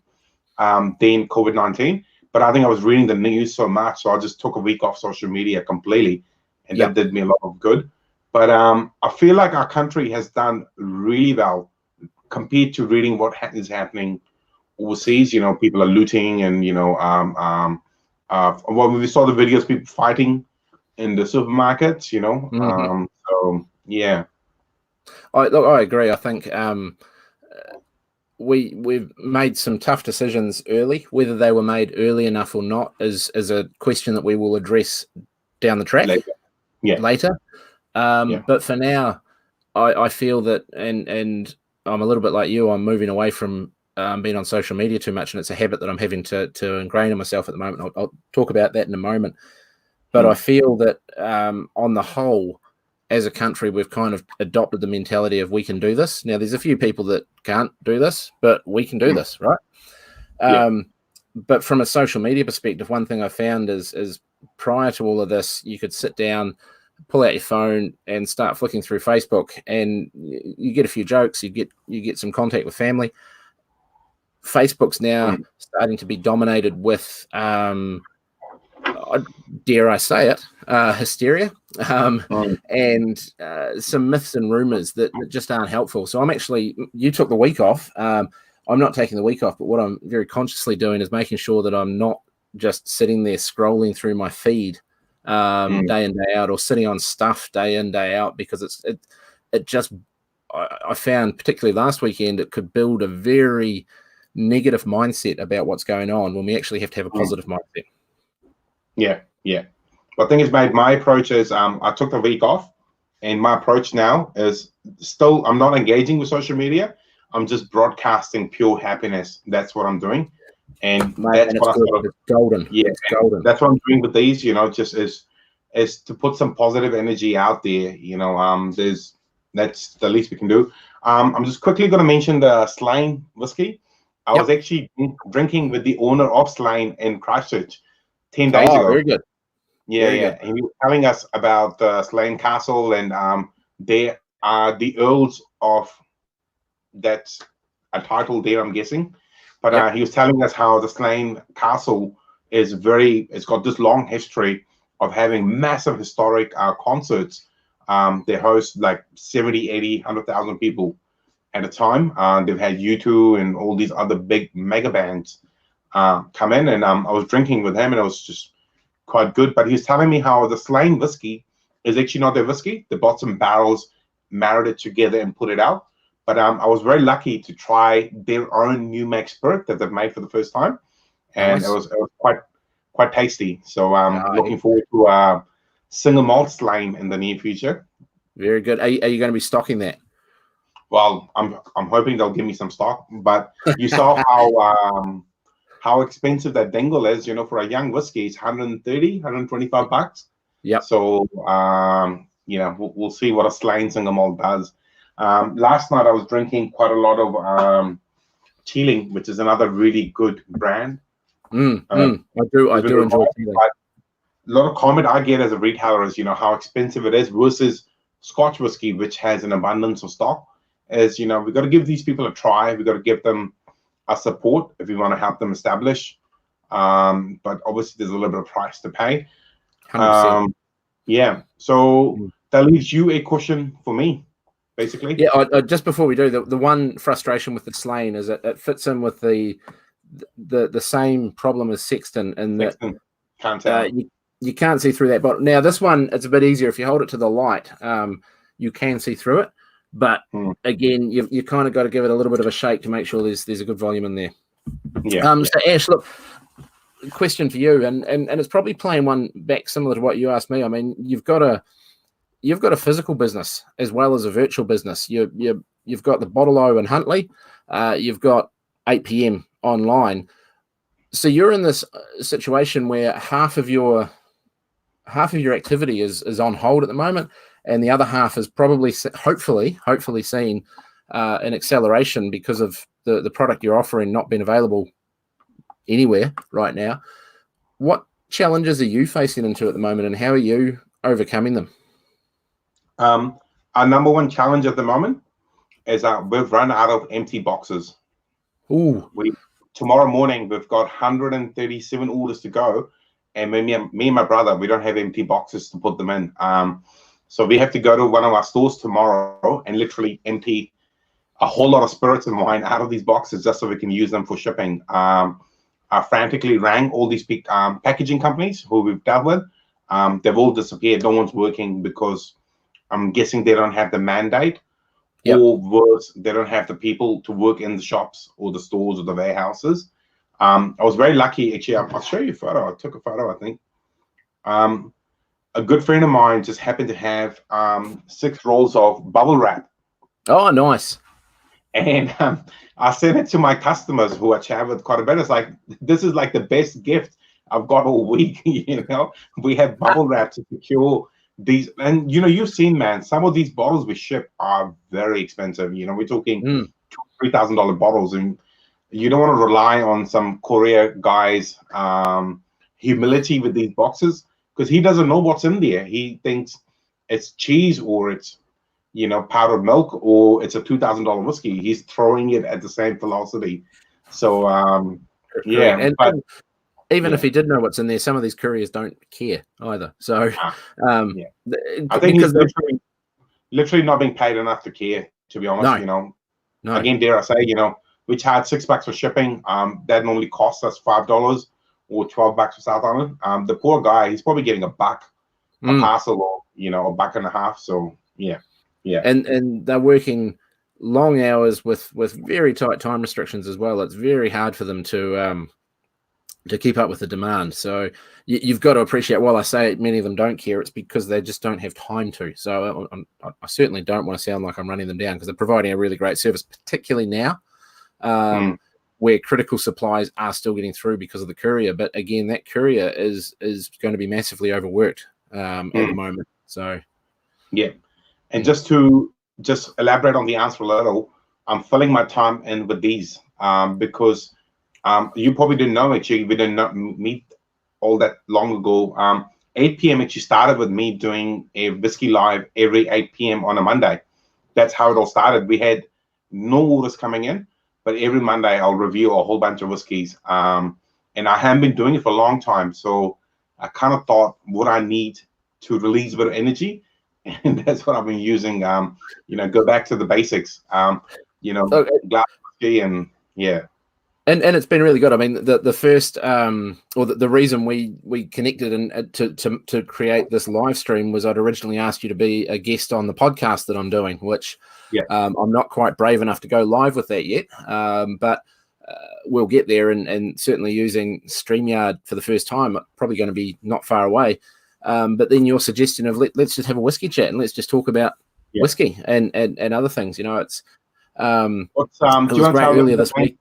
Speaker 1: than COVID-19. But I think I was reading the news so much, so I just took a week off social media completely, and that did me a lot of good. But I feel like our country has done really well compared to reading what is happening overseas. You know, people are looting, and you know, well, we saw the videos, people fighting in the supermarkets, you know. So yeah,
Speaker 2: I agree. I think we've made some tough decisions early. Whether they were made early enough or not is a question that we will address down the track later. But for now, I feel that, and I'm a little bit like you. I'm moving away from being on social media too much, and it's a habit that I'm having to ingrain in myself at the moment. I'll talk about that in a moment. But I feel that on the whole, as a country, we've kind of adopted the mentality of we can do this. Now, there's a few people that can't do this, but we can do this, right? But from a social media perspective, one thing I found is prior to all of this, you could sit down, pull out your phone and start flicking through Facebook, and you get a few jokes, you get some contact with family. Facebook's now starting to be dominated with, dare I say it, hysteria, and some myths and rumors that just aren't helpful. So you took the week off. I'm not taking the week off, but what I'm very consciously doing is making sure that I'm not just sitting there scrolling through my feed day in, day out, or sitting on stuff day in, day out, because I found, particularly last weekend, it could build a very negative mindset about what's going on when we actually have to have a positive mindset.
Speaker 1: Yeah. But the thing is, mate, my approach is I took the week off, and my approach now is still I'm not engaging with social media. I'm just broadcasting pure happiness. That's what I'm doing, and that's what
Speaker 2: it's golden. Yeah, it's golden.
Speaker 1: That's what I'm doing with these. You know, just is to put some positive energy out there. You know, that's the least we can do. I'm just quickly going to mention the Slane whiskey. I was actually drinking with the owner of Slane in Christchurch 10 days ago.
Speaker 2: Very good.
Speaker 1: Yeah. He was telling us about Slane Castle, and they are the earls of that's a title there, I'm guessing. But he was telling us how the Slane Castle it's got this long history of having massive historic concerts. They host like 70, 80, 100,000 people at a time. They've had U2 and all these other big mega bands come in, and I was drinking with him, and it was just quite good. But he's telling me how the Slane whiskey is actually not their whiskey. They bought some barrels, married it together, and put it out. But I was very lucky to try their own New Make Spirit that they've made for the first time, and
Speaker 2: Nice.
Speaker 1: it was quite tasty. So I'm looking forward to single malt Slane in the near future.
Speaker 2: Very good. Are you going to be stocking that?
Speaker 1: Well, I'm hoping they'll give me some stock. But you saw how expensive that dingle is. You know, for a young whiskey, it's 130, 125 bucks.
Speaker 2: Yeah.
Speaker 1: So you know, we'll see what a Slane single malt does. Last night I was drinking quite a lot of Teeling, which is another really good brand.
Speaker 2: I do enjoy Teeling.
Speaker 1: A lot of comment I get as a retailer is, you know, how expensive it is versus Scotch whiskey, which has an abundance of stock. Is, you know, we've got to give these people a try. We've got to give them a support if we want to help them establish. But obviously there's a little bit of price to pay.
Speaker 2: 100%.
Speaker 1: Yeah. So that leaves you a question for me, basically.
Speaker 2: Yeah. Just before we do, the one frustration with the Slane is it fits in with the same problem as Sexton, and that
Speaker 1: can't tell.
Speaker 2: You can't see through that bottle. Now this one, it's a bit easier if you hold it to the light. You can see through it, but again, you kind of got to give it a little bit of a shake to make sure there's a good volume in there.
Speaker 1: Yeah.
Speaker 2: So Ash, look, question for you, and it's probably playing one back similar to what you asked me. I mean, you've got a physical business as well as a virtual business. You've got the Bottle O in Huntly. You've got 8 p.m. online. So you're in this situation where half of your activity is on hold at the moment, and the other half is probably hopefully seen an acceleration because of the product you're offering not being available anywhere right now. What challenges are you facing into at the moment, and how are you overcoming them?
Speaker 1: Our number one challenge at the moment is we've run out of empty boxes. Tomorrow morning we've got 137 orders to go, and me and my brother, we don't have empty boxes to put them in. So we have to go to one of our stores tomorrow and literally empty a whole lot of spirits and wine out of these boxes just so we can use them for shipping. I frantically rang all these big packaging companies who we've dealt with. They've all disappeared. No one's working because I'm guessing they don't have the mandate. Yep. Or worse, they don't have the people to work in the shops or the stores or the warehouses. I was very lucky, actually. I'll show you a photo. I took a photo, I think. A good friend of mine just happened to have 6 rolls of bubble wrap.
Speaker 2: Oh, nice.
Speaker 1: And I sent it to my customers who I chat with quite a bit. It's like, this is like the best gift I've got all week. You know, we have bubble wrap to secure these. And, you know, you've seen, man, some of these bottles we ship are very expensive. You know, we're talking $3,000 bottles. And you don't want to rely on some courier guy's humility with these boxes, because he doesn't know what's in there. He thinks it's cheese or it's, you know, powdered milk or it's a $2,000 whiskey. He's throwing it at the same velocity. So, yeah.
Speaker 2: And even if he did know what's in there, some of these couriers don't care either. So,
Speaker 1: I think he's literally not being paid enough to care, to be honest. You know, again, dare I say, you know, we charge $6 for shipping. That normally costs us $5 or $12 for South Island. The poor guy, he's probably getting $1 a parcel, or, you know, $1.50. So, yeah.
Speaker 2: And they're working long hours with very tight time restrictions as well. It's very hard for them to keep up with the demand. So you've got to appreciate, while I say many of them don't care, it's because they just don't have time to. So I certainly don't want to sound like I'm running them down, because they're providing a really great service, particularly now where critical supplies are still getting through because of the courier. But again, that courier is going to be massively overworked at the moment. So,
Speaker 1: yeah. And just to elaborate on the answer a little, I'm filling my time in with these because you probably didn't know, actually, we didn't meet all that long ago. 8 p.m. actually started with me doing a whiskey live every 8 p.m. on a Monday. That's how it all started. We had no orders coming in, but every Monday I'll review a whole bunch of whiskeys. and I haven't been doing it for a long time. So I kind of thought what I need to release a bit of energy, and that's what I've been using. You know, go back to the basics. You know, glass whiskey, and yeah.
Speaker 2: And it's been really good. I mean, the first or the reason we connected and to create this live stream was I'd originally asked you to be a guest on the podcast that I'm doing, which I'm not quite brave enough to go live with that yet, but we'll get there. And certainly using StreamYard for the first time, probably going to be not far away. But then your suggestion of let's just have a whiskey chat and let's just talk about whiskey and other things. You know, it's
Speaker 1: do you want to tell
Speaker 2: earlier this week.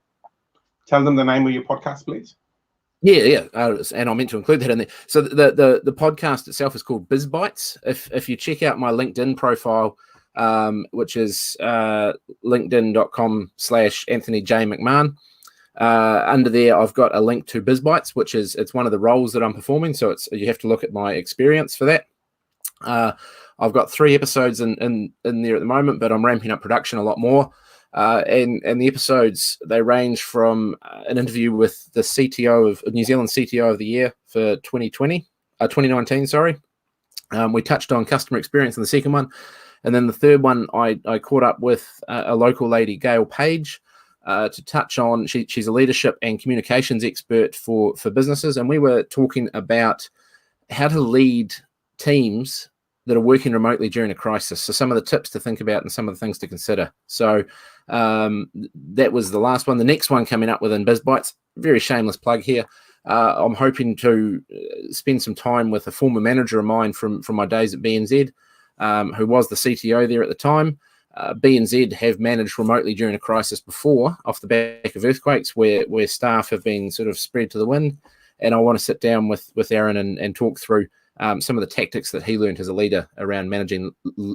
Speaker 1: Tell them the name of your podcast, please.
Speaker 2: Yeah. And I meant to include that in there. So the podcast itself is called Biz Bites. If you check out my LinkedIn profile, which is linkedin.com/Anthony J. McMahon, under there I've got a link to Biz Bites, which is it's one of the roles that I'm performing. So you have to look at my experience for that. I've got 3 episodes in there at the moment, but I'm ramping up production a lot more. And the episodes, they range from an interview with the CTO of New Zealand CTO of the Year for 2019, sorry. We touched on customer experience in the second one. And then the third one, I caught up with a local lady, Gail Page, to touch on, she's a leadership and communications expert for businesses. And we were talking about how to lead teams that are working remotely during a crisis. So some of the tips to think about and some of the things to consider. So that was the last one. The next one coming up within Biz Bites, very shameless plug here. I'm hoping to spend some time with a former manager of mine from my days at BNZ, who was the CTO there at the time. BNZ have managed remotely during a crisis before off the back of earthquakes where staff have been sort of spread to the wind. And I want to sit down with Aaron and talk through some of the tactics that he learned as a leader around managing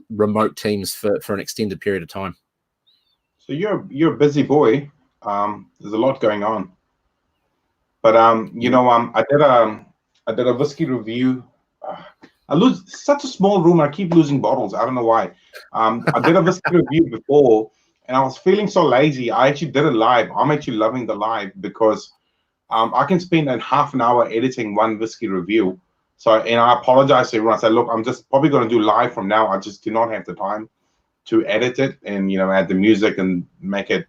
Speaker 2: remote teams for an extended period of time.
Speaker 1: So you're a busy boy. There's a lot going on. But you know, I did a whiskey review. I lose such a small room. I keep losing bottles. I don't know why. I did a whiskey review before, and I was feeling so lazy. I actually did it live. I'm actually loving the live because I can spend a half an hour editing one whiskey review. So, and I apologize to everyone. I said, look, I'm just probably going to do live from now. I just do not have the time to edit it and, you know, add the music and make it.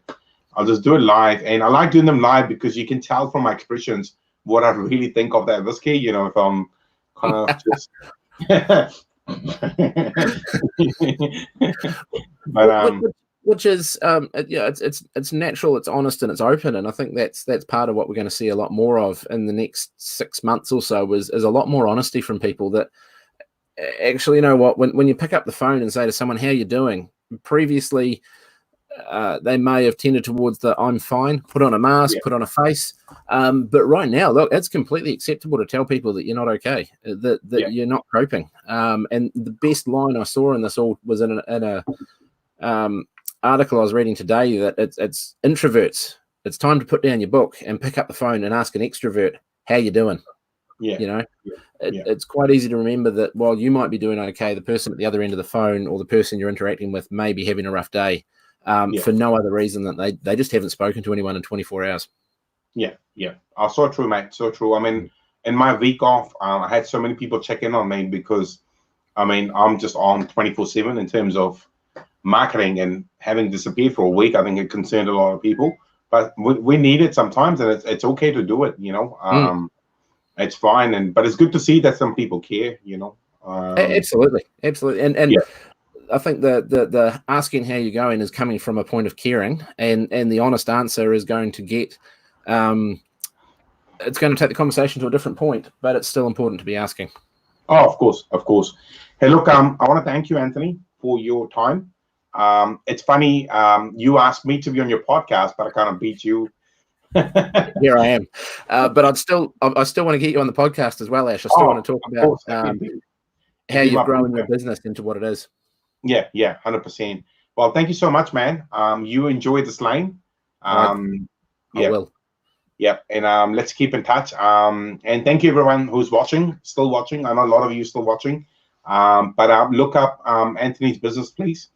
Speaker 1: I'll just do it live. And I like doing them live because you can tell from my expressions what I really think of that whiskey. You know, if I'm kind of just. But
Speaker 2: which is it's natural, it's honest, and it's open, and I think that's part of what we're going to see a lot more of in the next 6 months or so is a lot more honesty from people that actually, you know what, when you pick up the phone and say to someone, how you doing? Previously they may have tended towards the I'm fine, put on a mask, put on a face, but right now, look, it's completely acceptable to tell people that you're not okay, that you're not coping, and the best line I saw in this all was in a article I was reading today that it's introverts. It's time to put down your book and pick up the phone and ask an extrovert, how you doing? You know, it's quite easy to remember that while you might be doing okay, the person at the other end of the phone or the person you're interacting with may be having a rough day for no other reason than they just haven't spoken to anyone in 24 hours.
Speaker 1: Yeah. Oh, so true, mate. So true. I mean, in my week off, I had so many people check in on me because, I mean, I'm just on 24/7 in terms of marketing, and having disappeared for a week, I think it concerned a lot of people, but we need it sometimes, and it's okay to do it, you know. It's fine, but it's good to see that some people care, you know.
Speaker 2: Absolutely. And I think the asking how you're going is coming from a point of caring, and the honest answer is going to get it's going to take the conversation to a different point, but it's still important to be asking.
Speaker 1: Oh, of course. Hey, look, I want to thank you, Anthony, for your time. It's funny, you asked me to be on your podcast, but I kind of beat you.
Speaker 2: Here I am, but I still want to get you on the podcast as well, Ash. I still want to talk about how you've grown your business into what it is. Yeah,
Speaker 1: 100%. Well, thank you so much, man. You enjoy this lane.
Speaker 2: I will.
Speaker 1: Yeah, and let's keep in touch. And thank you, everyone who's still watching. I know a lot of you still watching. But look up Anthony's business, please.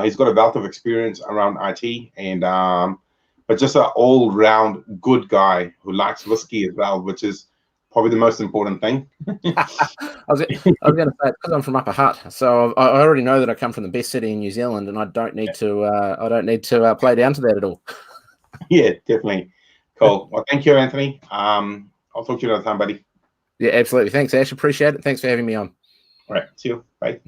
Speaker 1: He's got a wealth of experience around IT, and but just an all-round good guy who likes whiskey as well, which is probably the most important thing.
Speaker 2: I was going to say, because I'm from Upper Hutt, so I already know that I come from the best city in New Zealand, and I don't need to play down to that at all.
Speaker 1: Yeah, definitely. Cool. Well, thank you, Anthony. I'll talk to you another time, buddy.
Speaker 2: Yeah, absolutely. Thanks, Ash. Appreciate it. Thanks for having me on.
Speaker 1: All right. See you. Bye.